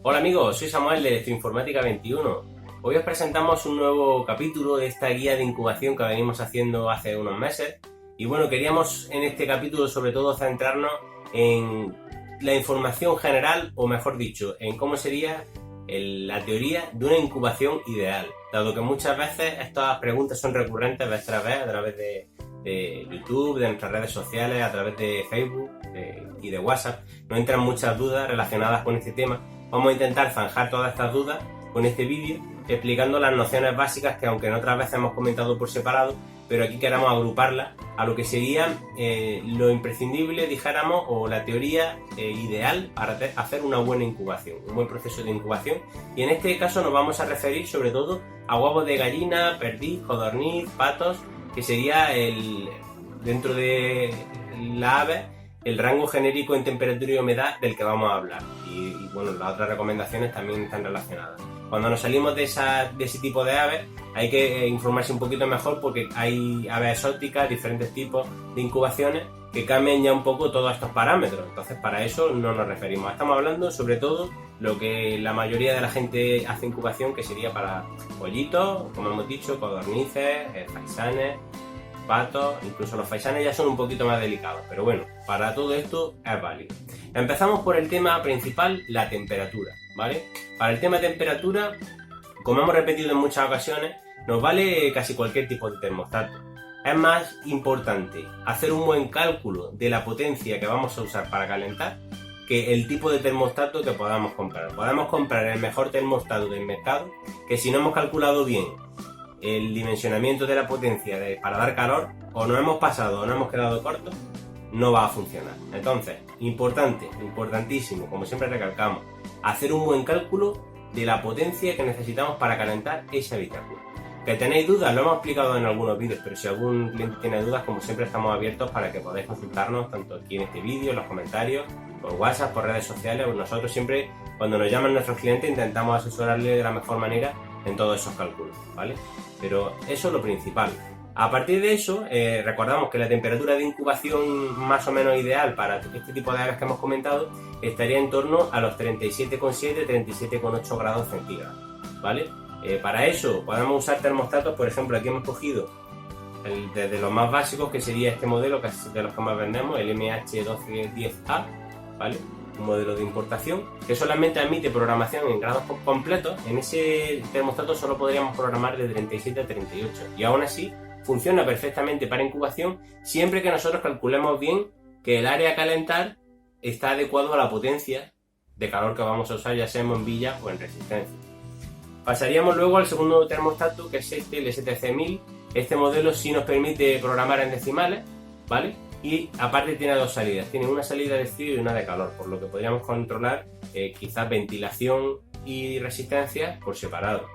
Hola amigos, soy Samuel de Electroinformática 21. Hoy os presentamos un nuevo capítulo de esta guía de incubación que venimos haciendo hace unos meses. Y bueno, queríamos en este capítulo sobre todo centrarnos en la información general, o mejor dicho, en cómo sería la teoría de una incubación ideal. Dado que muchas veces estas preguntas son recurrentes vez tras vez a través de YouTube, de nuestras redes sociales, a través de Facebook y de WhatsApp, nos entran muchas dudas relacionadas con este tema. Vamos a intentar zanjar todas estas dudas con este vídeo, explicando las nociones básicas que aunque en otras veces hemos comentado por separado, pero aquí queremos agruparlas a lo que sería lo imprescindible, dijéramos, o la teoría ideal para hacer una buena incubación, un buen proceso de incubación. Y en este caso nos vamos a referir sobre todo a huevos de gallina, perdiz, codorniz, patos, que sería dentro de la ave el rango genérico en temperatura y humedad del que vamos a hablar. Y bueno, las otras recomendaciones también están relacionadas. Cuando nos salimos de ese tipo de aves, hay que informarse un poquito mejor porque hay aves exóticas, diferentes tipos de incubaciones que cambian ya un poco todos estos parámetros. Entonces, para eso no nos referimos. Estamos hablando sobre todo lo que la mayoría de la gente hace incubación, que sería para pollitos, como hemos dicho, codornices, faisanes, patos. Incluso los faisanes ya son un poquito más delicados, pero bueno, para todo esto es válido. Empezamos por el tema principal, la temperatura, ¿vale? Para el tema temperatura, como hemos repetido en muchas ocasiones, nos vale casi cualquier tipo de termostato. Es más importante hacer un buen cálculo de la potencia que vamos a usar para calentar que el tipo de termostato que podamos comprar. Podemos comprar el mejor termostato del mercado, que si no hemos calculado bien el dimensionamiento de la potencia para dar calor, o nos hemos pasado o nos hemos quedado cortos, no va a funcionar. Entonces, importantísimo, como siempre recalcamos, hacer un buen cálculo de la potencia que necesitamos para calentar ese habitáculo. Que tenéis dudas, lo hemos explicado en algunos vídeos, pero si algún cliente tiene dudas, como siempre estamos abiertos para que podáis consultarnos tanto aquí en este vídeo, en los comentarios, por WhatsApp, por redes sociales. Pues nosotros siempre, cuando nos llaman nuestros clientes, intentamos asesorarles de la mejor manera en todos esos cálculos, ¿vale? Pero eso es lo principal. A partir de eso, recordamos que la temperatura de incubación más o menos ideal para este tipo de aves que hemos comentado estaría en torno a los 37,7-37,8 grados centígrados, ¿vale? Para eso podemos usar termostatos. Por ejemplo, aquí hemos cogido desde los más básicos, que sería este modelo, que es de los que más vendemos, el MH1210A, ¿vale? Un modelo de importación que solamente admite programación en grados completos. En ese termostato solo podríamos programar de 37 a 38 y aún así funciona perfectamente para incubación, siempre que nosotros calculemos bien que el área a calentar está adecuado a la potencia de calor que vamos a usar, ya sea en bombilla o en resistencia. Pasaríamos luego al segundo termostato, que es este, el STC1000. Este modelo sí nos permite programar en decimales, ¿vale? Y aparte tiene dos salidas, tiene una salida de frío y una de calor, por lo que podríamos controlar quizás ventilación y resistencia por separado.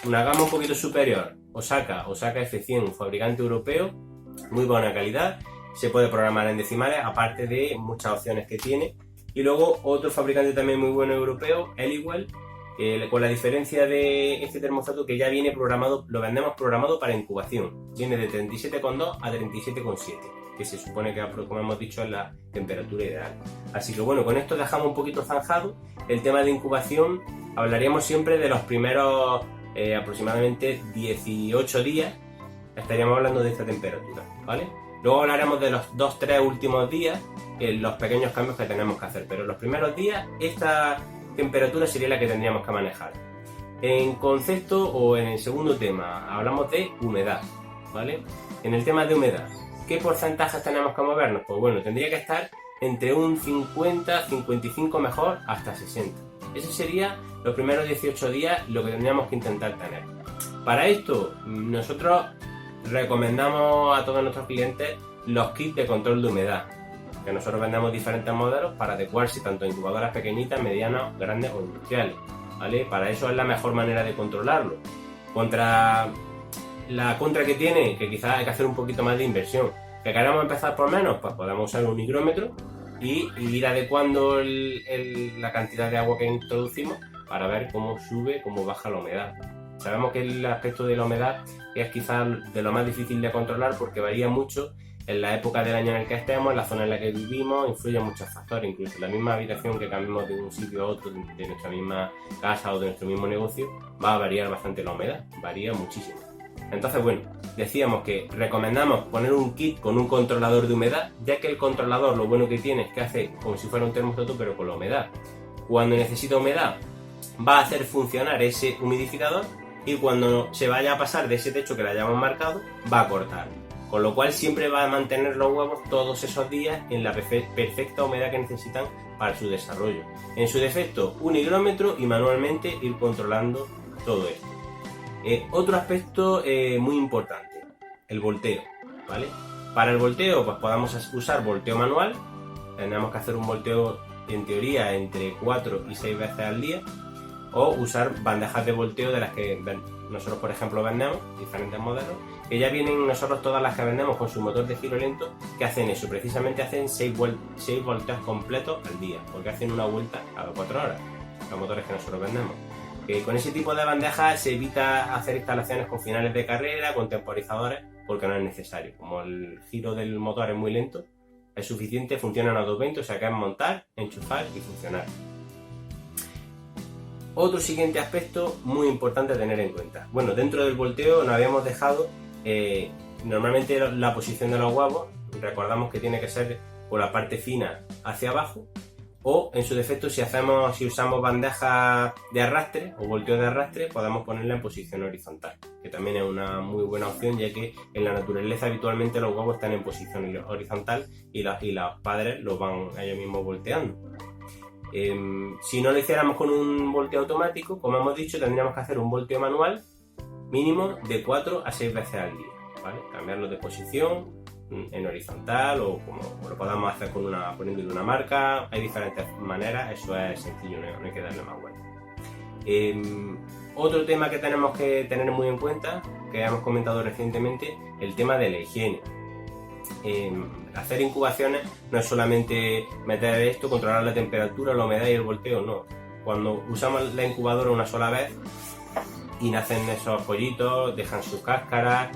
Una gama un poquito superior, Osaka F100, un fabricante europeo, muy buena calidad, se puede programar en decimales, aparte de muchas opciones que tiene. Y luego otro fabricante también muy bueno europeo, Eliwell, con la diferencia de este termostato que ya viene programado, lo vendemos programado para incubación, viene de 37,2 a 37,7, que se supone que, como hemos dicho, es la temperatura ideal. Así que bueno, con esto dejamos un poquito zanjado el tema de incubación. Hablaríamos siempre de los primeros aproximadamente 18 días, estaríamos hablando de esta temperatura, ¿vale? Luego hablaremos de los 2-3 últimos días, los pequeños cambios que tenemos que hacer, pero en los primeros días esta temperatura sería la que tendríamos que manejar. En concepto, o en el segundo tema, hablamos de humedad, ¿vale? En el tema de humedad, ¿qué porcentajes tenemos que movernos? Pues bueno, tendría que estar entre un 50, 55 mejor, hasta 60. Ese sería los primeros 18 días lo que tendríamos que intentar tener. Para esto, nosotros recomendamos a todos nuestros clientes los kits de control de humedad, que nosotros vendemos diferentes modelos para adecuarse tanto a incubadoras pequeñitas, medianas, grandes o industriales, ¿vale? Para eso es la mejor manera de controlarlo. La contra que tiene, que quizás hay que hacer un poquito más de inversión. ¿Que queremos empezar por menos? Pues podemos usar un higrómetro y ir adecuando la cantidad de agua que introducimos para ver cómo sube, cómo baja la humedad. Sabemos que el aspecto de la humedad es quizás de lo más difícil de controlar porque varía mucho en la época del año en el que estemos, en la zona en la que vivimos, influyen muchos factores. Incluso en la misma habitación que cambiemos de un sitio a otro, de nuestra misma casa o de nuestro mismo negocio, va a variar bastante la humedad, varía muchísimo. Entonces, bueno, decíamos que recomendamos poner un kit con un controlador de humedad, ya que el controlador lo bueno que tiene es que hace como si fuera un termostato pero con la humedad. Cuando necesita humedad va a hacer funcionar ese humidificador y cuando se vaya a pasar de ese techo que le hayamos marcado va a cortar. Con lo cual siempre va a mantener los huevos todos esos días en la perfecta humedad que necesitan para su desarrollo. En su defecto, un higrómetro y manualmente ir controlando todo esto. Otro aspecto muy importante, el volteo, ¿vale? Para el volteo pues podamos usar volteo manual, tenemos que hacer un volteo en teoría entre 4 y 6 veces al día, o usar bandejas de volteo de las que nosotros por ejemplo vendemos, diferentes modelos, que ya vienen nosotros todas las que vendemos con su motor de giro lento, que hacen eso, precisamente hacen 6 volteos completos al día, porque hacen una vuelta cada 4 horas, los motores que nosotros vendemos. Con ese tipo de bandejas se evita hacer instalaciones con finales de carrera, con temporizadores, porque no es necesario. Como el giro del motor es muy lento, es suficiente, funcionan a 220, o sea que es montar, enchufar y funcionar. Otro siguiente aspecto muy importante a tener en cuenta. Bueno, dentro del volteo nos habíamos dejado normalmente la posición de los huevos, recordamos que tiene que ser por la parte fina hacia abajo, o en su defecto si usamos bandejas de arrastre o volteo de arrastre, podemos ponerla en posición horizontal, que también es una muy buena opción, ya que en la naturaleza habitualmente los huevos están en posición horizontal y los padres los van ellos mismos volteando. Si no lo hiciéramos con un volteo automático, como hemos dicho, tendríamos que hacer un volteo manual mínimo de 4 a 6 veces al día, ¿vale? Cambiarlo de posición en horizontal o como lo podamos hacer poniéndole una marca. Hay diferentes maneras, eso es sencillo, no hay que darle más vuelta. Otro tema que tenemos que tener muy en cuenta, que hemos comentado recientemente, el tema de la higiene. Hacer incubaciones no es solamente meter esto, controlar la temperatura, la humedad y el volteo, no. Cuando usamos la incubadora una sola vez y nacen esos pollitos, dejan sus cáscaras,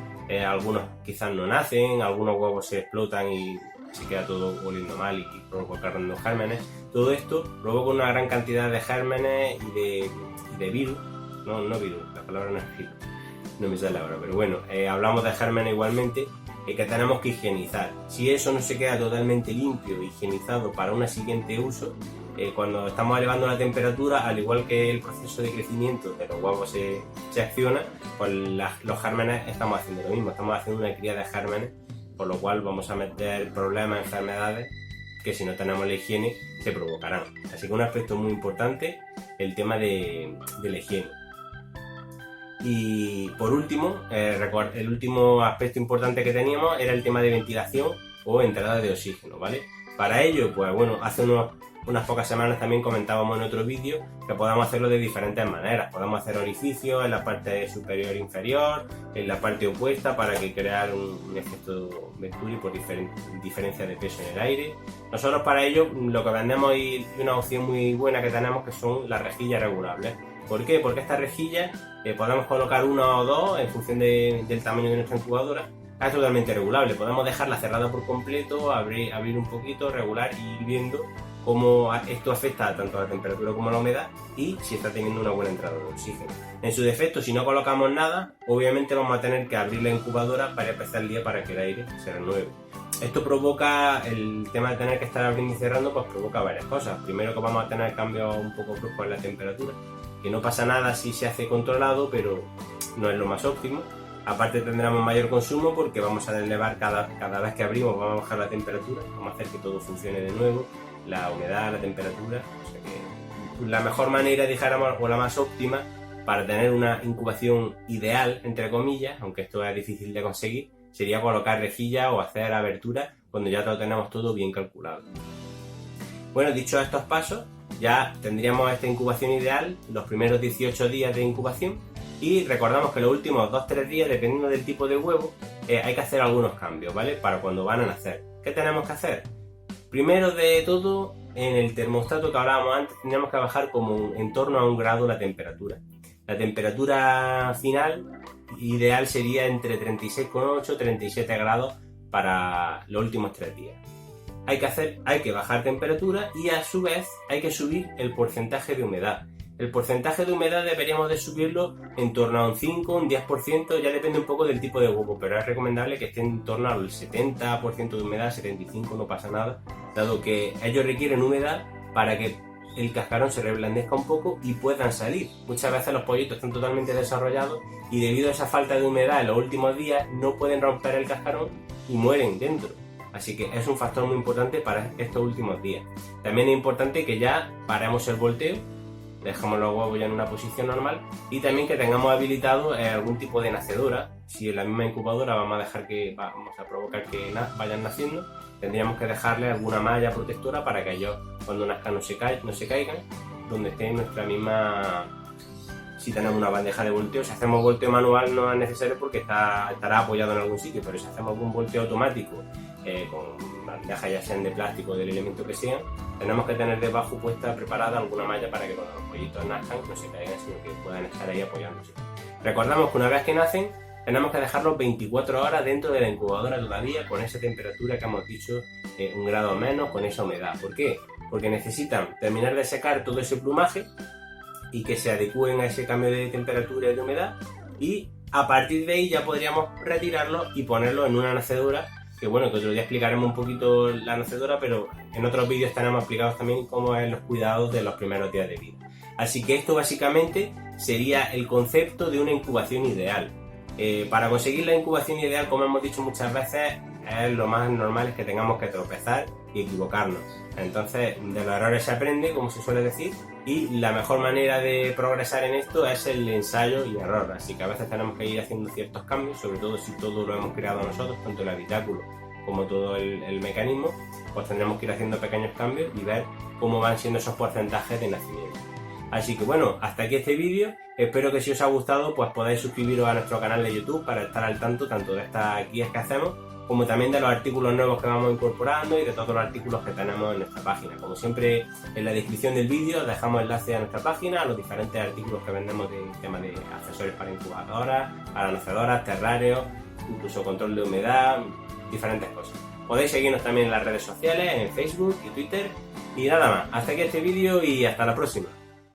algunos quizás no nacen, algunos huevos se explotan y se queda todo oliendo mal y provocando gérmenes. Todo esto provoca una gran cantidad de gérmenes y de virus, no virus, la palabra no es virus, no me sale la palabra, pero bueno, hablamos de gérmenes igualmente, que tenemos que higienizar. Si eso no se queda totalmente limpio, higienizado para un siguiente uso, cuando estamos elevando la temperatura, al igual que el proceso de crecimiento de los huevos se acciona, pues los gérmenes estamos haciendo lo mismo, estamos haciendo una cría de gérmenes, por lo cual vamos a meter problemas, enfermedades que si no tenemos la higiene se provocarán. Así que un aspecto muy importante, el tema de la higiene. Y por último, el último aspecto importante que teníamos era el tema de ventilación o entrada de oxígeno, ¿vale? Para ello, pues bueno, hace unas pocas semanas también comentábamos en otro vídeo que podemos hacerlo de diferentes maneras. Podemos hacer orificios en la parte superior e inferior, en la parte opuesta para que crear un efecto Venturi por diferencia de peso en el aire. Nosotros para ello lo que vendemos y una opción muy buena que tenemos que son las rejillas regulables. ¿Por qué? Porque estas rejillas podemos colocar una o dos en función del tamaño de nuestra incubadora. Es totalmente regulable, podemos dejarla cerrada por completo, abrir un poquito, regular y ir viendo cómo esto afecta tanto a la temperatura como a la humedad y si está teniendo una buena entrada de oxígeno. En su defecto, si no colocamos nada, obviamente vamos a tener que abrir la incubadora varias veces al día para que el aire se renueve. Esto provoca, el tema de tener que estar abriendo y cerrando, pues provoca varias cosas. Primero que vamos a tener cambios un poco bruscos en la temperatura, que no pasa nada si se hace controlado, pero no es lo más óptimo. Aparte tendremos mayor consumo porque vamos a elevar cada vez que abrimos, vamos a bajar la temperatura, vamos a hacer que todo funcione de nuevo, la humedad, la temperatura. O sea que la mejor manera, dijéramos, o la más óptima para tener una incubación ideal, entre comillas, aunque esto es difícil de conseguir, sería colocar rejillas o hacer aberturas cuando ya tenemos todo bien calculado. Bueno, dicho estos pasos, ya tendríamos esta incubación ideal, los primeros 18 días de incubación, y recordamos que los últimos 2-3 días, dependiendo del tipo de huevo, hay que hacer algunos cambios, ¿vale? Para cuando van a nacer. ¿Qué tenemos que hacer? Primero de todo, en el termostato que hablábamos antes, tendríamos que bajar como en torno a 1 grado la temperatura. La temperatura final ideal sería entre 36,8 y 37 grados para los últimos 3 días. Hay que bajar temperatura y a su vez hay que subir el porcentaje de humedad. El porcentaje de humedad deberíamos de subirlo en torno a un 5, un 10%, ya depende un poco del tipo de huevo, pero es recomendable que esté en torno al 70% de humedad, 75% no pasa nada, dado que ellos requieren humedad para que el cascarón se reblandezca un poco y puedan salir. Muchas veces los pollitos están totalmente desarrollados y debido a esa falta de humedad en los últimos días no pueden romper el cascarón y mueren dentro. Así que es un factor muy importante para estos últimos días. También es importante que ya paremos el volteo, dejamos los huevos ya en una posición normal y también que tengamos habilitado algún tipo de nacedora. Si en la misma incubadora vamos a provocar que vayan naciendo, tendríamos que dejarle alguna malla protectora para que ellos cuando nazcan no se caigan, donde esté en nuestra misma. Si tenemos una bandeja de volteo, si hacemos volteo manual no es necesario porque estará apoyado en algún sitio, pero si hacemos algún volteo automático con bandejas ya sean de plástico o del elemento que sean, tenemos que tener debajo puesta preparada alguna malla para que cuando los pollitos nazcan no se caigan, sino que puedan estar ahí apoyándose. Recordamos que una vez que nacen tenemos que dejarlos 24 horas dentro de la incubadora todavía con esa temperatura que hemos dicho, 1 grado menos, con esa humedad. ¿Por qué? Porque necesitan terminar de secar todo ese plumaje y que se adecúen a ese cambio de temperatura y de humedad, y a partir de ahí ya podríamos retirarlo y ponerlo en una nacedora, que bueno, que otro día explicaremos un poquito la nacedora, pero en otros vídeos tenemos explicados también cómo es los cuidados de los primeros días de vida. Así que esto básicamente sería el concepto de una incubación ideal. Para conseguir la incubación ideal, como hemos dicho muchas veces, lo más normal es que tengamos que tropezar y equivocarnos. Entonces, de los errores se aprende, como se suele decir, y la mejor manera de progresar en esto es el ensayo y error. Así que a veces tenemos que ir haciendo ciertos cambios, sobre todo si todo lo hemos creado nosotros, tanto el habitáculo como todo el mecanismo, pues tendremos que ir haciendo pequeños cambios y ver cómo van siendo esos porcentajes de nacimiento. Así que bueno, hasta aquí este vídeo. Espero que si os ha gustado pues podáis suscribiros a nuestro canal de YouTube para estar al tanto tanto de estas guías que hacemos como también de los artículos nuevos que vamos incorporando y de todos los artículos que tenemos en nuestra página. Como siempre, en la descripción del vídeo dejamos enlaces a nuestra página, a los diferentes artículos que vendemos de tema de accesorios para incubadoras, para nacedoras, terrarios, incluso control de humedad, diferentes cosas. Podéis seguirnos también en las redes sociales, en Facebook y Twitter. Y nada más, hasta aquí este vídeo y hasta la próxima.